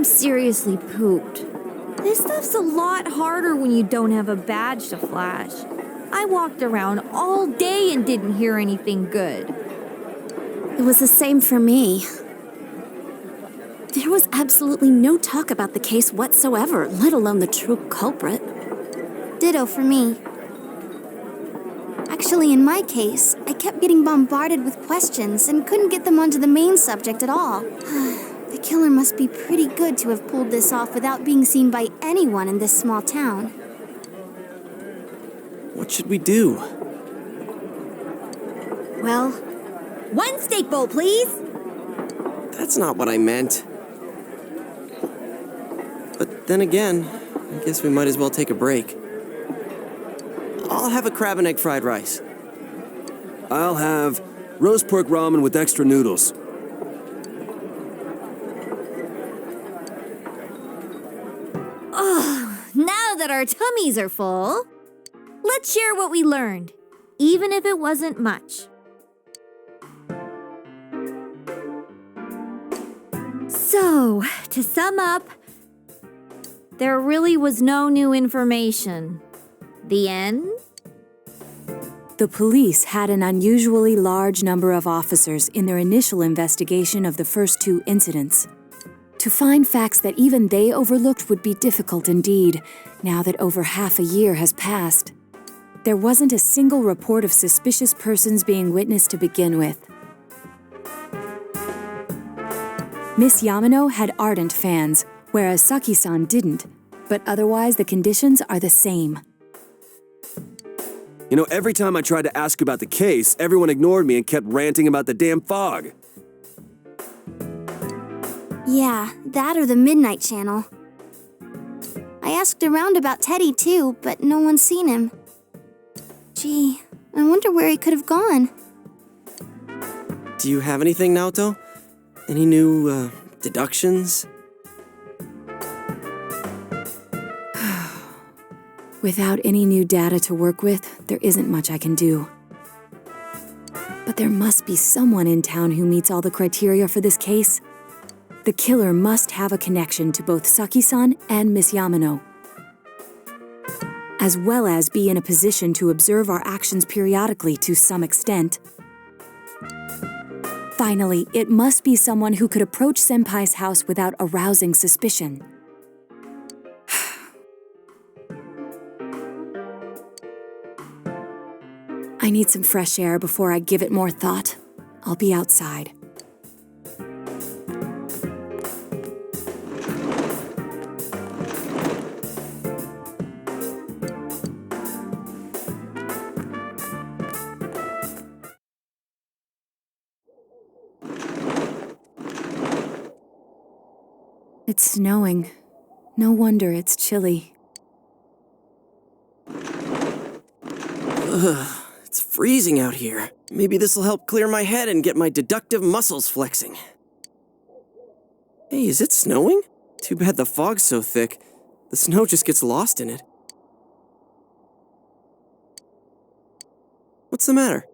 seriously pooped. This stuff's a lot harder when you don't have a badge to flash. I walked around all day and didn't hear anything good. It was the same for me. There was absolutely no talk about the case whatsoever, let alone the true culprit. Ditto for me. Actually, in my case, I kept getting bombarded with questions and couldn't get them onto the main subject at all. The killer must be pretty good to have pulled this off without being seen by anyone in this small town. What should we do? Well, 1 steak bowl, please. That's not what I meant. But then again, I guess we might as well take a break. I'll have a crab and egg fried rice. I'll have roast pork ramen with extra noodles. Now that our tummies are full, let's share what we learned, even if it wasn't much. So, to sum up, there really was no new information. The end? The police had an unusually large number of officers in their initial investigation of the first 2 incidents. To find facts that even they overlooked would be difficult indeed, now that over half a year has passed. There wasn't a single report of suspicious persons being witnessed to begin with. Miss Yamano had ardent fans, whereas Saki-san didn't, but otherwise the conditions are the same. You know, every time I tried to ask about the case, everyone ignored me and kept ranting about the damn fog. Yeah, that or the Midnight Channel. I asked around about Teddy too, but no one's seen him. Gee, I wonder where he could have gone. Do you have anything, Naoto? Any new, deductions? Without any new data to work with, there isn't much I can do. But there must be someone in town who meets all the criteria for this case. The killer must have a connection to both Saki-san and Miss Yamano, as well as be in a position to observe our actions periodically to some extent. Finally, it must be someone who could approach Senpai's house without arousing suspicion. I need some fresh air before I give it more thought. I'll be outside. It's snowing. No wonder it's chilly. Ugh, it's freezing out here. Maybe this'll help clear my head and get my deductive muscles flexing. Hey, is it snowing? Too bad the fog's so thick. The snow just gets lost in it. What's the matter?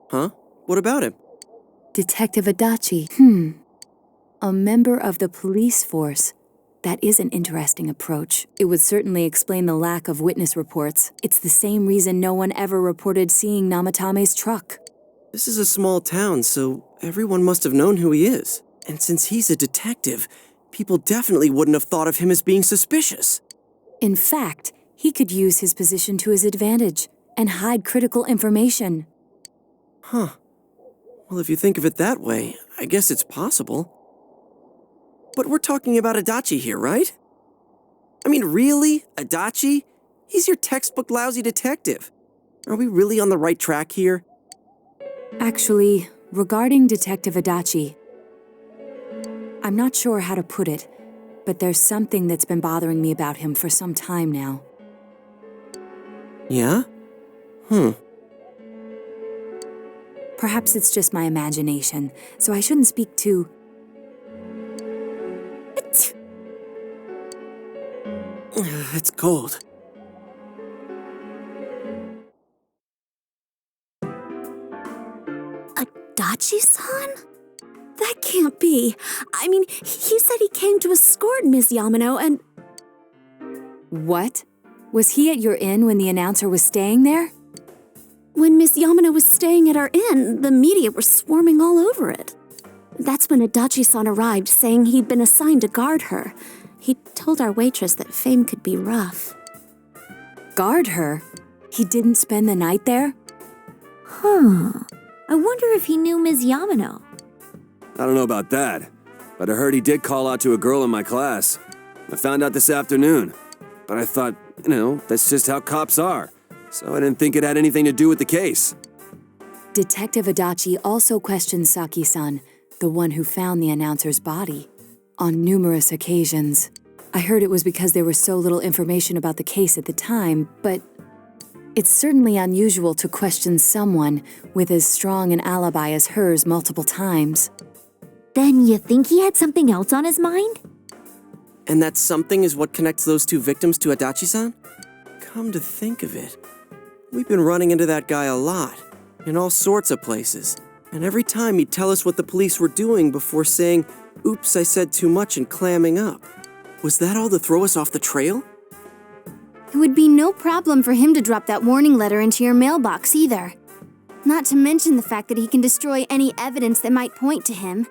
Huh? What about him? Detective Adachi. A member of the police force. That is an interesting approach. It would certainly explain the lack of witness reports. It's the same reason no one ever reported seeing Namatame's truck. This is a small town, so everyone must have known who he is. And since he's a detective, people definitely wouldn't have thought of him as being suspicious. In fact, he could use his position to his advantage and hide critical information. Huh. Well, if you think of it that way, I guess it's possible. But we're talking about Adachi here, right? I mean, really? Adachi? He's your textbook lousy detective. Are we really on the right track here? Actually, regarding Detective Adachi, I'm not sure how to put it, but there's something that's been bothering me about him for some time now. Yeah? Perhaps it's just my imagination, so I shouldn't speak too... It's cold. Adachi-san? That can't be. I mean, he said he came to escort Miss Yamano and... What? Was he at your inn when the announcer was staying there? When Miss Yamano was staying at our inn, the media were swarming all over it. That's when Adachi-san arrived, saying he'd been assigned to guard her. He told our waitress that fame could be rough. Guard her? He didn't spend the night there? I wonder if he knew Ms. Yamano. I don't know about that, but I heard he did call out to a girl in my class. I found out this afternoon, but I thought, that's just how cops are, so I didn't think it had anything to do with the case. Detective Adachi also questioned Saki-san, the one who found the announcer's body, on numerous occasions. I heard it was because there was so little information about the case at the time, but it's certainly unusual to question someone with as strong an alibi as hers multiple times. Then you think he had something else on his mind? And that something is what connects those two victims to Adachi-san? Come to think of it, we've been running into that guy a lot, in all sorts of places. And every time he'd tell us what the police were doing before saying, "Oops, I said too much," and clamming up. Was that all to throw us off the trail? It would be no problem for him to drop that warning letter into your mailbox either. Not to mention the fact that he can destroy any evidence that might point to him.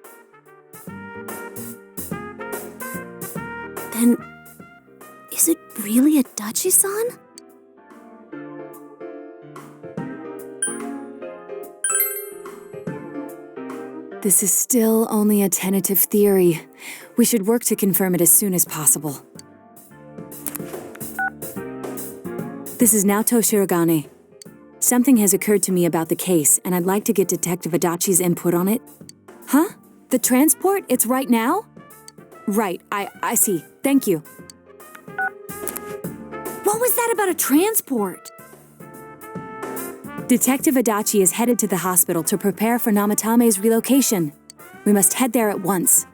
Then, is it really Adachi-san? This is still only a tentative theory. We should work to confirm it as soon as possible. This is Naoto Shirogane. Something has occurred to me about the case, and I'd like to get Detective Adachi's input on it. Huh? The transport? It's right now? Right, I see. Thank you. What was that about a transport? Detective Adachi is headed to the hospital to prepare for Namatame's relocation. We must head there at once.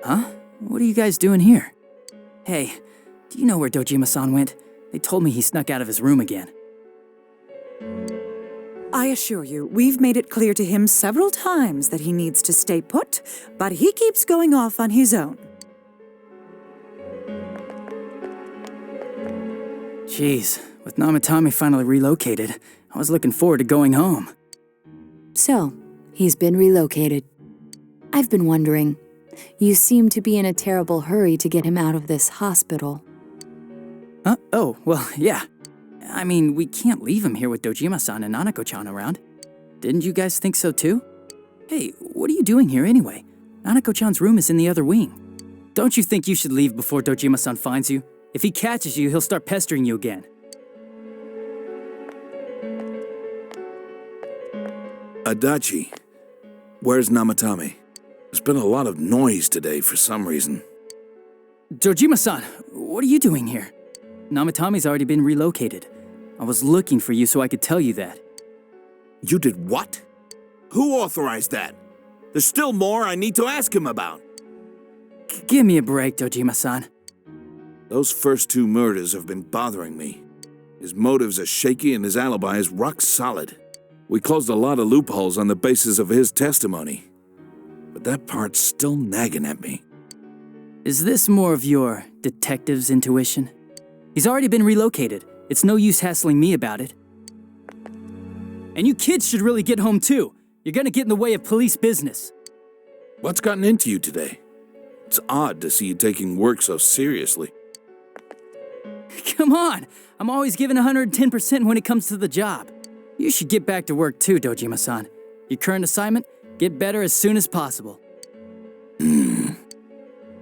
Huh? What are you guys doing here? Hey, do you know where Dojima-san went? They told me he snuck out of his room again. I assure you, we've made it clear to him several times that he needs to stay put, but he keeps going off on his own. Jeez, with Namatame finally relocated, I was looking forward to going home. So, he's been relocated. I've been wondering, you seem to be in a terrible hurry to get him out of this hospital. Huh? Oh, well, yeah. I mean, we can't leave him here with Dojima-san and Nanako-chan around. Didn't you guys think so too? Hey, what are you doing here anyway? Nanako-chan's room is in the other wing. Don't you think you should leave before Dojima-san finds you? If he catches you, he'll start pestering you again. Adachi, where's Namatame? There's been a lot of noise today for some reason. Dojima-san, what are you doing here? Namatame's already been relocated. I was looking for you so I could tell you that. You did what? Who authorized that? There's still more I need to ask him about. Give me a break, Dojima-san. Those first two murders have been bothering me. His motives are shaky and his alibi is rock solid. We closed a lot of loopholes on the basis of his testimony. But that part's still nagging at me. Is this more of your detective's intuition? He's already been relocated. It's no use hassling me about it. And you kids should really get home too. You're gonna get in the way of police business. What's gotten into you today? It's odd to see you taking work so seriously. Come on! I'm always giving 110% when it comes to the job. You should get back to work too, Dojima-san. Your current assignment, get better as soon as possible.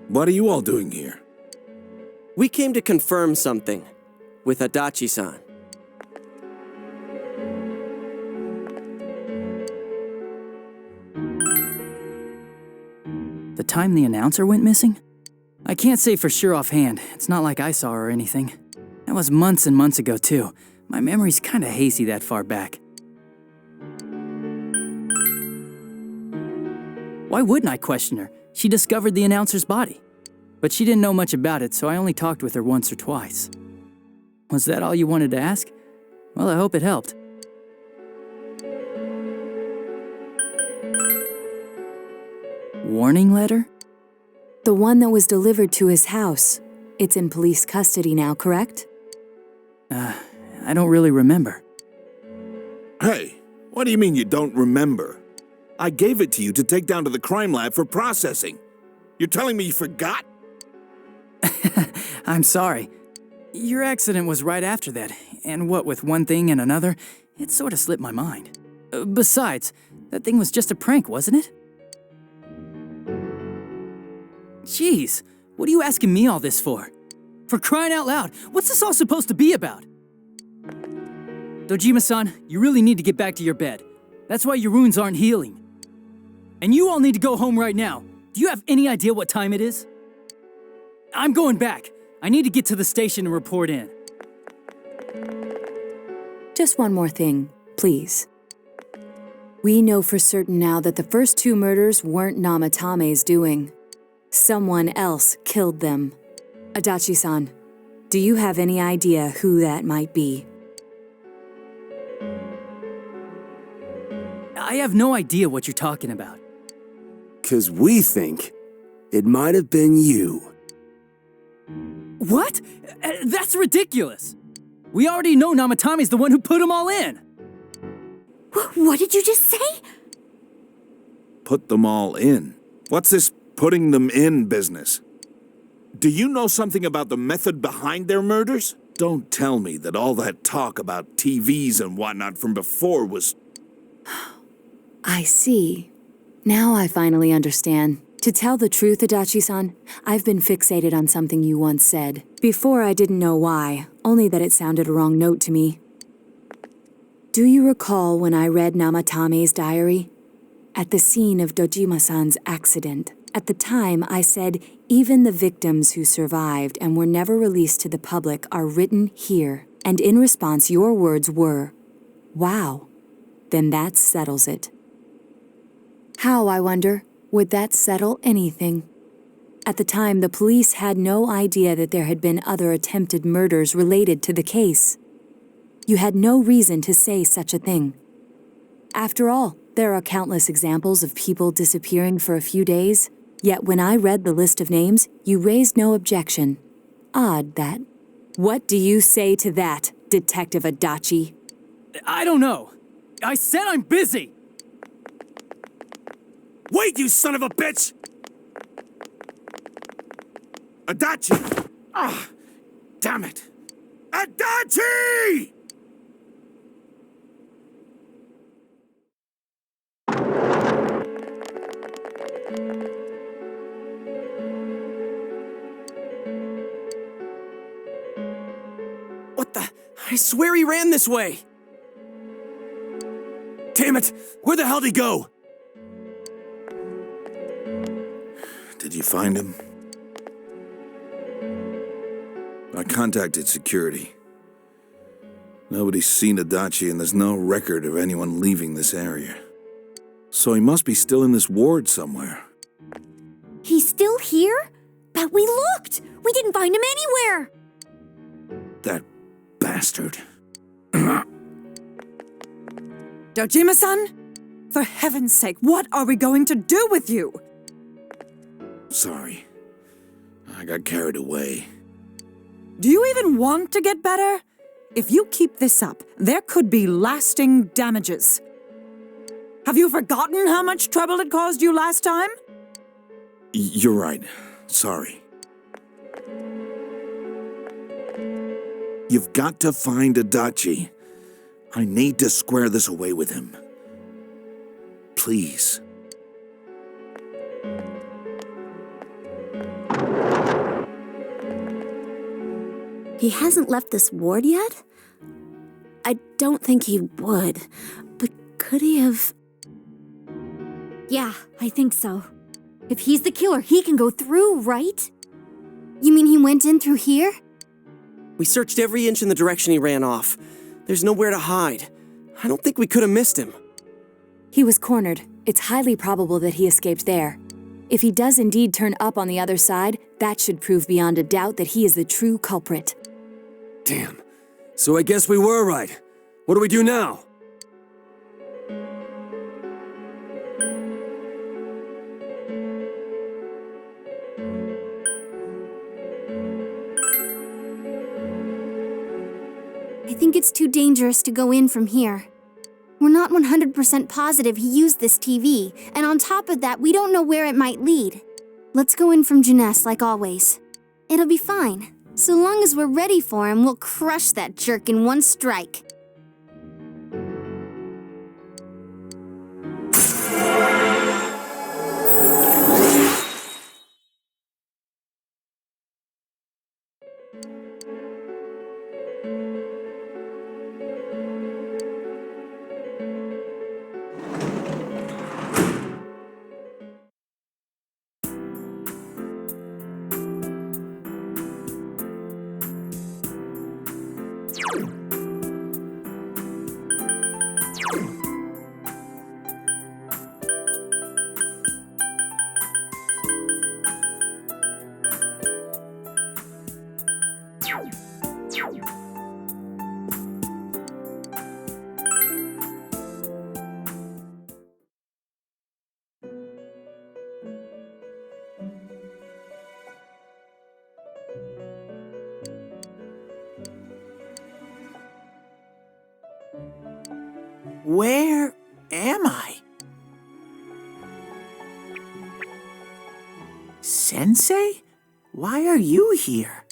What are you all doing here? We came to confirm something with Adachi-san. The time the announcer went missing? I can't say for sure offhand. It's not like I saw her or anything. That was months and months ago, too. My memory's kinda hazy that far back. Why wouldn't I question her? She discovered the announcer's body. But she didn't know much about it, so I only talked with her once or twice. Was that all you wanted to ask? Well, I hope it helped. Warning letter? The one that was delivered to his house. It's in police custody now, correct? I don't really remember. Hey, what do you mean you don't remember? I gave it to you to take down to the crime lab for processing. You're telling me you forgot? I'm sorry. Your accident was right after that, and what with one thing and another, it sort of slipped my mind. Besides, that thing was just a prank, wasn't it? Jeez, what are you asking me all this for? For crying out loud, what's this all supposed to be about? Dojima-san, you really need to get back to your bed. That's why your wounds aren't healing. And you all need to go home right now. Do you have any idea what time it is? I'm going back. I need to get to the station and report in. Just one more thing, please. We know for certain now that the first 2 murders weren't Namatame's doing. Someone else killed them. Adachi-san, do you have any idea who that might be? I have no idea what you're talking about. 'Cause we think it might have been you. What? That's ridiculous. We already know Namatame's the one who put them all in. What did you just say? Put them all in. What's this putting them in business? Do you know something about the method behind their murders? Don't tell me that all that talk about TVs and whatnot from before was... I see. Now I finally understand. To tell the truth, Adachi-san, I've been fixated on something you once said. Before I didn't know why, only that it sounded a wrong note to me. Do you recall when I read Namatame's diary? At the scene of Dojima-san's accident. At the time, I said, even the victims who survived and were never released to the public are written here. And in response, your words were, wow, then that settles it. How, I wonder, would that settle anything? At the time, the police had no idea that there had been other attempted murders related to the case. You had no reason to say such a thing. After all, there are countless examples of people disappearing for a few days. Yet when I read the list of names, you raised no objection. Odd, that. What do you say to that, Detective Adachi? I don't know. I said I'm busy! Wait, you son of a bitch! Adachi! Ah, damn it! Adachi! What the? I swear he ran this way! Damn it! Where the hell did he go? Did you find him? I contacted security. Nobody's seen Adachi and there's no record of anyone leaving this area. So he must be still in this ward somewhere. He's still here? But we looked! We didn't find him anywhere! That bastard. Dojima-san? For heaven's sake, what are we going to do with you? Sorry. I got carried away. Do you even want to get better? If you keep this up, there could be lasting damages. Have you forgotten how much trouble it caused you last time? You're right. Sorry. You've got to find Adachi. I need to square this away with him. Please. He hasn't left this ward yet? I don't think he would. But could he have... Yeah, I think so. If he's the killer, he can go through, right? You mean he went in through here? We searched every inch in the direction he ran off. There's nowhere to hide. I don't think we could have missed him. He was cornered. It's highly probable that he escaped there. If he does indeed turn up on the other side, that should prove beyond a doubt that he is the true culprit. Damn. So I guess we were right. What do we do now? I think it's too dangerous to go in from here. We're not 100% positive he used this TV, and on top of that, we don't know where it might lead. Let's go in from Jeunesse like always. It'll be fine. So long as we're ready for him, we'll crush that jerk in one strike. Where am I? Sensei? Why are you here?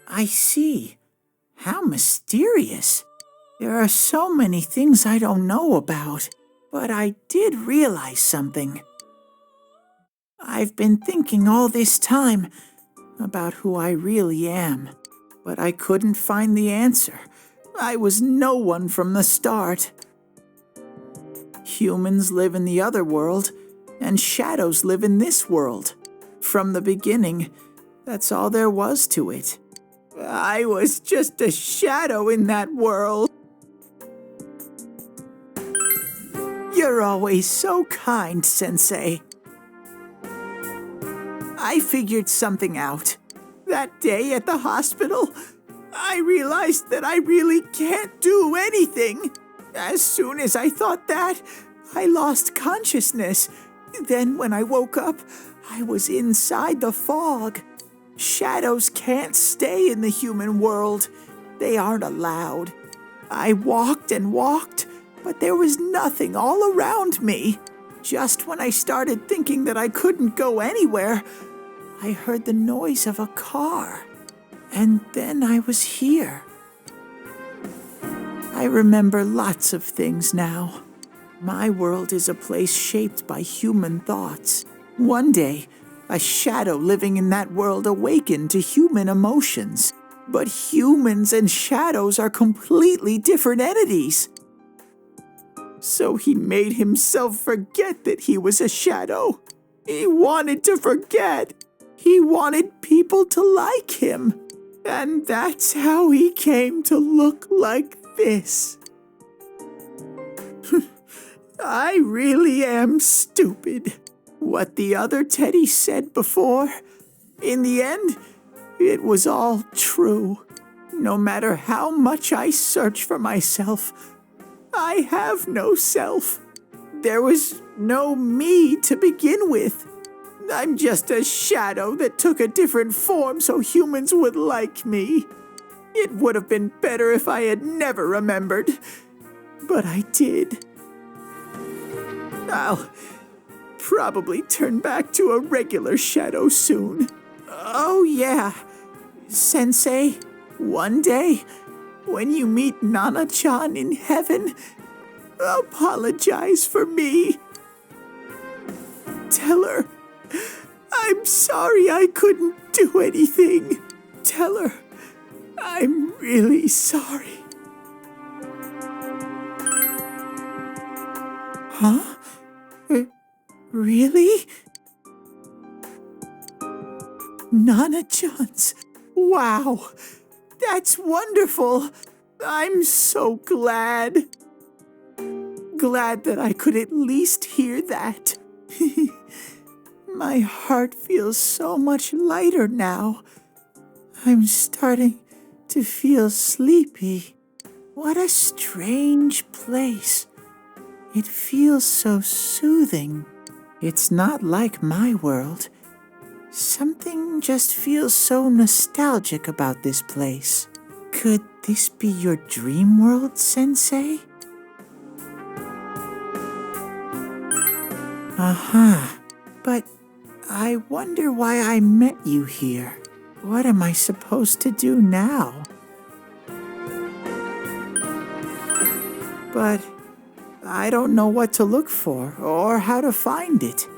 I see. How mysterious. There are so many things I don't know about, but I did realize something. I've been thinking all this time about who I really am, but I couldn't find the answer. I was no one from the start. Humans live in the other world, and shadows live in this world. From the beginning, that's all there was to it. I was just a shadow in that world. You're always so kind, Sensei. I figured something out. That day at the hospital, I realized that I really can't do anything. As soon as I thought that, I lost consciousness. Then when I woke up, I was inside the fog. Shadows can't stay in the human world. They aren't allowed. I walked and walked, but there was nothing all around me. Just when I started thinking that I couldn't go anywhere, I heard the noise of a car. And then I was here. I remember lots of things now. My world is a place shaped by human thoughts. One day, a shadow living in that world awakened to human emotions. But humans and shadows are completely different entities. So he made himself forget that he was a shadow. He wanted to forget. He wanted people to like him. And that's how he came to look like this. I really am stupid. What the other Teddy said before, in the end, it was all true. No matter how much I search for myself, I have no self. There was no me to begin with. I'm just a shadow that took a different form so humans would like me. It would have been better if I had never remembered. But I did. I'll probably turn back to a regular shadow soon. Oh yeah, Sensei, one day, when you meet Nana-chan in heaven, apologize for me. Tell her, I'm sorry I couldn't do anything. Tell her, I'm really sorry. Huh? Really? Nana-chan's. Wow, that's wonderful. I'm so glad. Glad that I could at least hear that. My heart feels so much lighter now. I'm starting to feel sleepy. What a strange place. It feels so soothing. It's not like my world. Something just feels so nostalgic about this place. Could this be your dream world, Sensei? Uh-huh. But I wonder why I met you here. What am I supposed to do now? But I don't know what to look for or how to find it.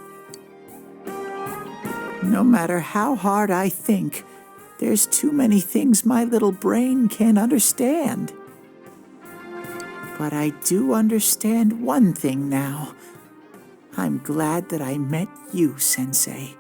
No matter how hard I think, there's too many things my little brain can't understand. But I do understand one thing now. I'm glad that I met you, Sensei.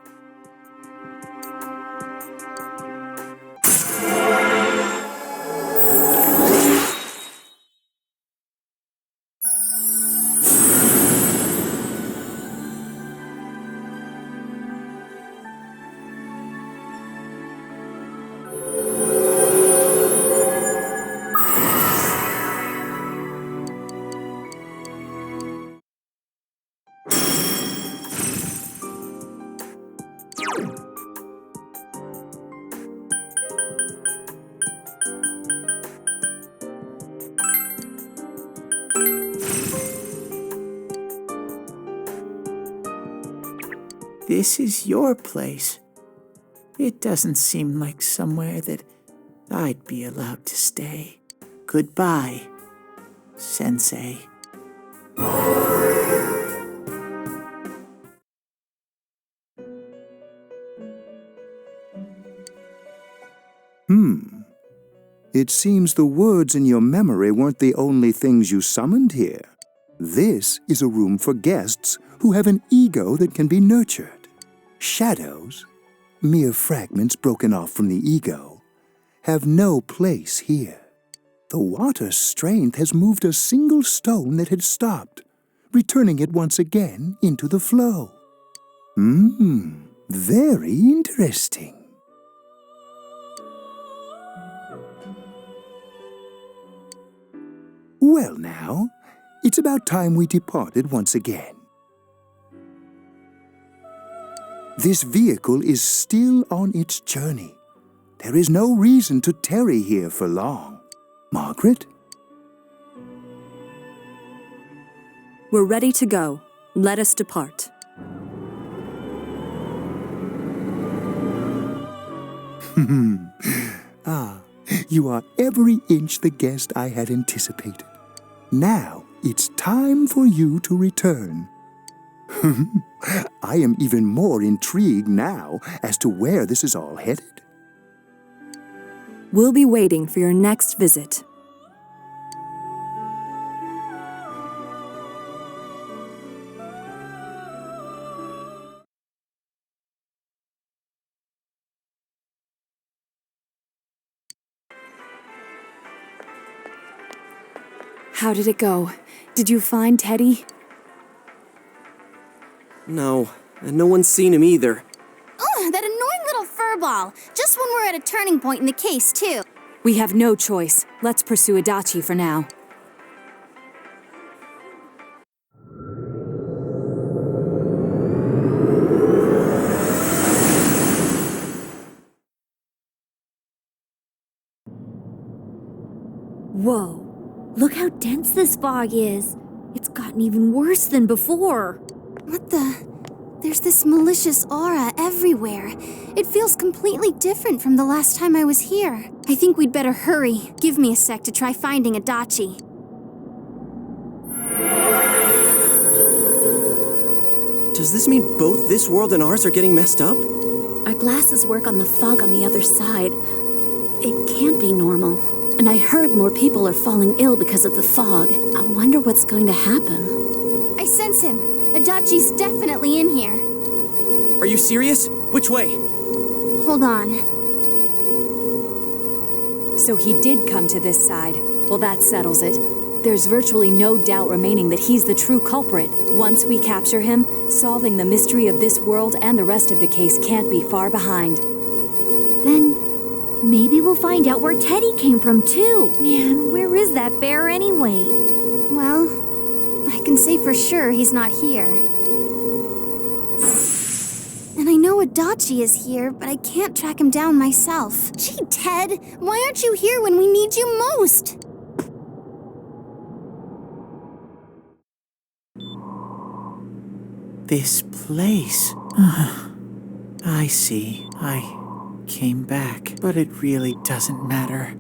This is your place. It doesn't seem like somewhere that I'd be allowed to stay. Goodbye, Sensei. It seems the words in your memory weren't the only things you summoned here. This is a room for guests who have an ego that can be nurtured. Shadows, mere fragments broken off from the ego, have no place here. The water's strength has moved a single stone that had stopped, returning it once again into the flow. Very interesting. Well now, it's about time we departed once again. This vehicle is still on its journey. There is no reason to tarry here for long. Margaret? We're ready to go. Let us depart. You are every inch the guest I had anticipated. Now it's time for you to return. I am even more intrigued now as to where this is all headed. We'll be waiting for your next visit. How did it go? Did you find Teddy? No, and no one's seen him either. Ugh, that annoying little furball. Just when we're at a turning point in the case, too. We have no choice. Let's pursue Adachi for now. Whoa, look how dense this fog is. It's gotten even worse than before. What the? There's this malicious aura everywhere. It feels completely different from the last time I was here. I think we'd better hurry. Give me a sec to try finding Adachi. Does this mean both this world and ours are getting messed up? Our glasses work on the fog on the other side. It can't be normal. And I heard more people are falling ill because of the fog. I wonder what's going to happen. I sense him. Adachi's definitely in here. Are you serious? Which way? Hold on. So he did come to this side. Well, that settles it. There's virtually no doubt remaining that he's the true culprit. Once we capture him, solving the mystery of this world and the rest of the case can't be far behind. Then maybe we'll find out where Teddy came from too. Man, where is that bear anyway? Well, I can say for sure he's not here. And I know Adachi is here, but I can't track him down myself. Gee, Ted, why aren't you here when we need you most? This place. I see. I came back, but it really doesn't matter.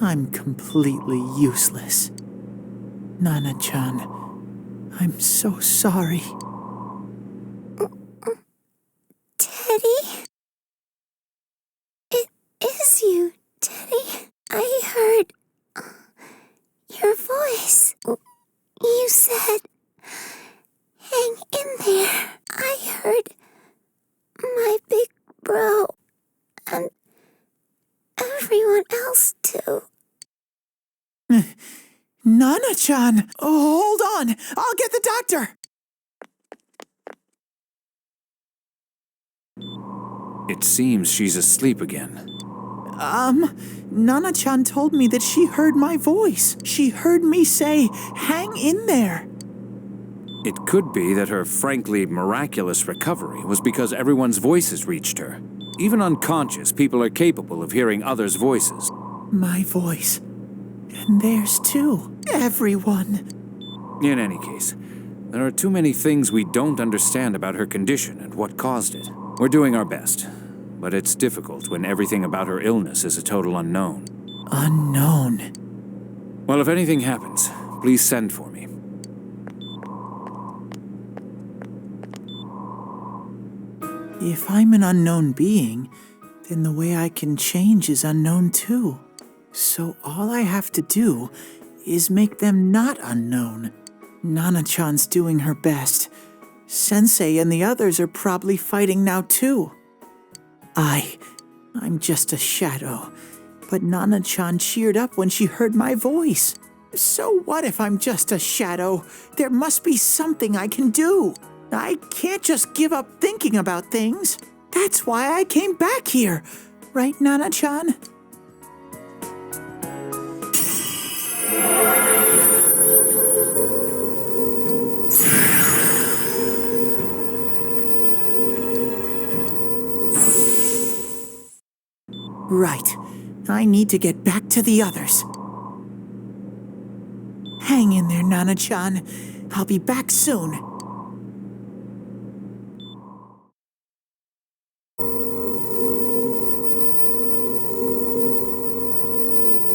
I'm completely useless. Nana-chan, I'm so sorry. Teddy? It is you, Teddy. I heard your voice. You said, hang in there. I heard my big bro and everyone else too. Nana-chan! Oh, hold on! I'll get the doctor! It seems she's asleep again. Nana-chan told me that she heard my voice. She heard me say, hang in there. It could be that her frankly miraculous recovery was because everyone's voices reached her. Even unconscious, people are capable of hearing others' voices. My voice. And theirs too. Everyone. In any case, there are too many things we don't understand about her condition and what caused it. We're doing our best, but it's difficult when everything about her illness is a total unknown. Unknown? Well, if anything happens, please send for me. If I'm an unknown being, then the way I can change is unknown too. So all I have to do is make them not unknown. Nana-chan's doing her best. Sensei and the others are probably fighting now too. I'm just a shadow. But Nana-chan cheered up when she heard my voice. So what if I'm just a shadow? There must be something I can do. I can't just give up thinking about things. That's why I came back here. Right, Nana-chan? Right. I need to get back to the others. Hang in there, Nana-chan. I'll be back soon.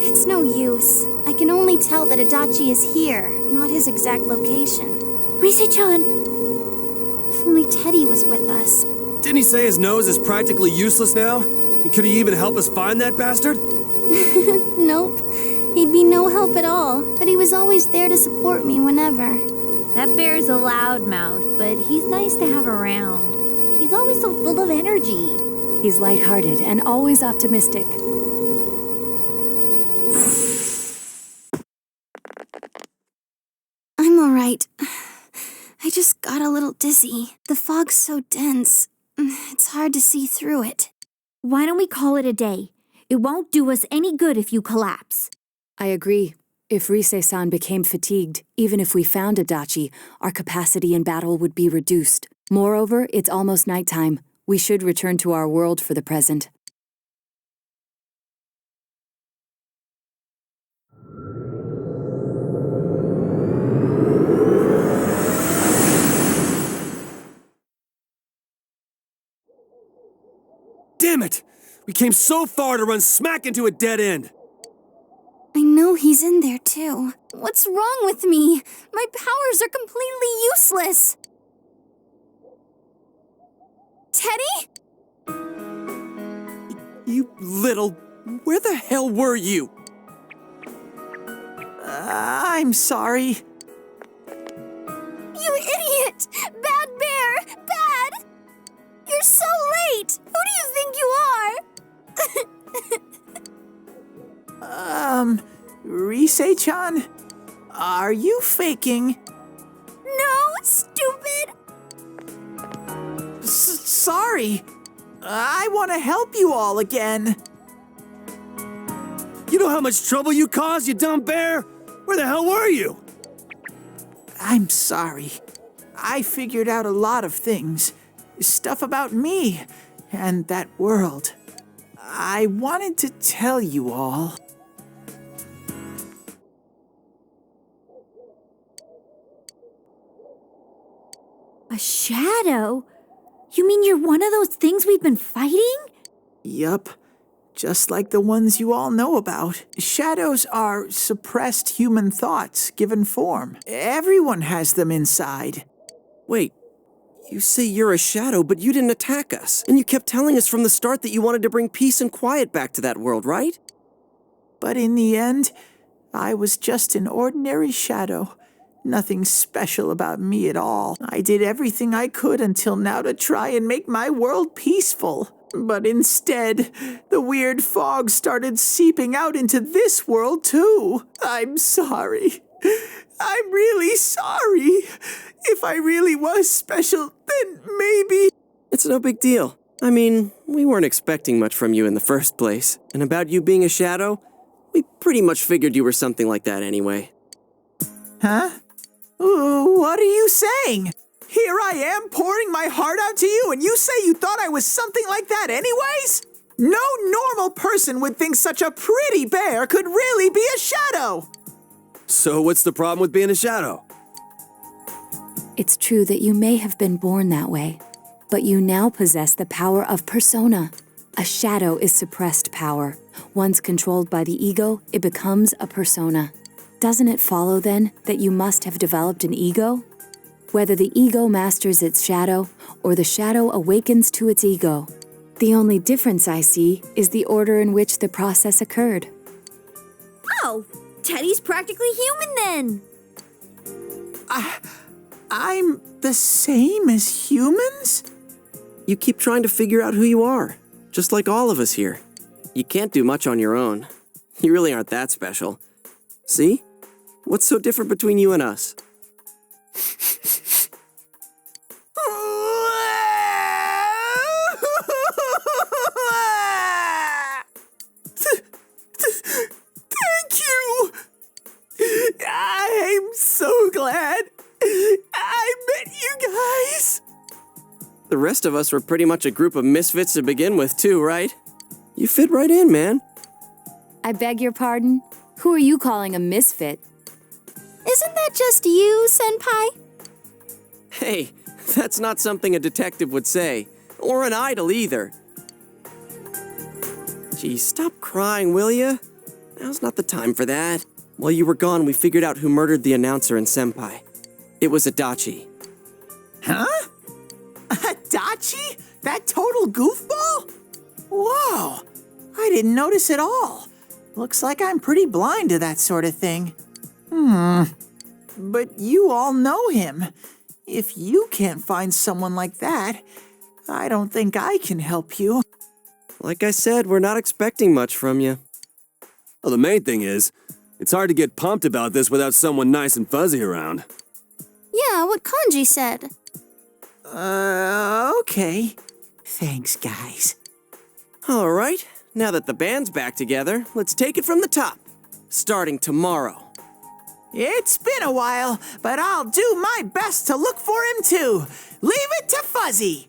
It's no use. I can only tell that Adachi is here, not his exact location. Rise-chan! If only Teddy was with us. Didn't he say his nose is practically useless now? And could he even help us find that bastard? Nope. He'd be no help at all, but he was always there to support me whenever. That bear's a loudmouth, but he's nice to have around. He's always so full of energy. He's lighthearted and always optimistic. I'm alright. I just got a little dizzy. The fog's so dense. It's hard to see through it. Why don't we call it a day? It won't do us any good if you collapse. I agree. If Rise-san became fatigued, even if we found Adachi, our capacity in battle would be reduced. Moreover, it's almost nighttime. We should return to our world for the present. Damn it! We came so far to run smack into a dead end! I know he's in there too. What's wrong with me? My powers are completely useless. Teddy? You little... Where the hell were you? I'm sorry. You idiot! Bad bear! Bad! You're so late! Who do you think you are? Rise-chan? Are you faking? No, stupid! Sorry. I want to help you all again. You know how much trouble you caused, you dumb bear? Where the hell were you? I'm sorry. I figured out a lot of things. Stuff about me and that world. I wanted to tell you all. A shadow? You mean you're one of those things we've been fighting? Yup. Just like the ones you all know about. Shadows are suppressed human thoughts given form. Everyone has them inside. Wait, you say you're a shadow, but you didn't attack us. And you kept telling us from the start that you wanted to bring peace and quiet back to that world, right? But in the end, I was just an ordinary shadow. Nothing special about me at all. I did everything I could until now to try and make my world peaceful. But instead, the weird fog started seeping out into this world too. I'm sorry. I'm really sorry. If I really was special, then maybe... It's no big deal. I mean, we weren't expecting much from you in the first place. And about you being a shadow, we pretty much figured you were something like that anyway. Huh? What are you saying? Here I am pouring my heart out to you, and you say you thought I was something like that anyways? No normal person would think such a pretty bear could really be a shadow. So what's the problem with being a shadow? It's true that you may have been born that way, but you now possess the power of persona. A shadow is suppressed power. Once controlled by the ego, it becomes a persona. Doesn't it follow, then, that you must have developed an ego? Whether the ego masters its shadow, or the shadow awakens to its ego. The only difference I see is the order in which the process occurred. Oh, Teddy's practically human then. I'm the same as humans? You keep trying to figure out who you are, just like all of us here. You can't do much on your own. You really aren't that special. See? What's so different between you and us? Thank you! I'm so glad I met you guys. The rest of us were pretty much a group of misfits to begin with, too, right? You fit right in, man. I beg your pardon? Who are you calling a misfit? Isn't that just you, Senpai? Hey, that's not something a detective would say. Or an idol, either. Gee, stop crying, will ya? Now's not the time for that. While you were gone, we figured out who murdered the announcer and Senpai. It was Adachi. Huh? Adachi? That total goofball? Whoa, I didn't notice at all. Looks like I'm pretty blind to that sort of thing. But you all know him. If you can't find someone like that, I don't think I can help you. Like I said, we're not expecting much from you. Well, the main thing is, it's hard to get pumped about this without someone nice and fuzzy around. Yeah, what Kanji said. Okay. Thanks, guys. All right, now that the band's back together, let's take it from the top. Starting tomorrow. It's been a while, but I'll do my best to look for him too. Leave it to Fuzzy.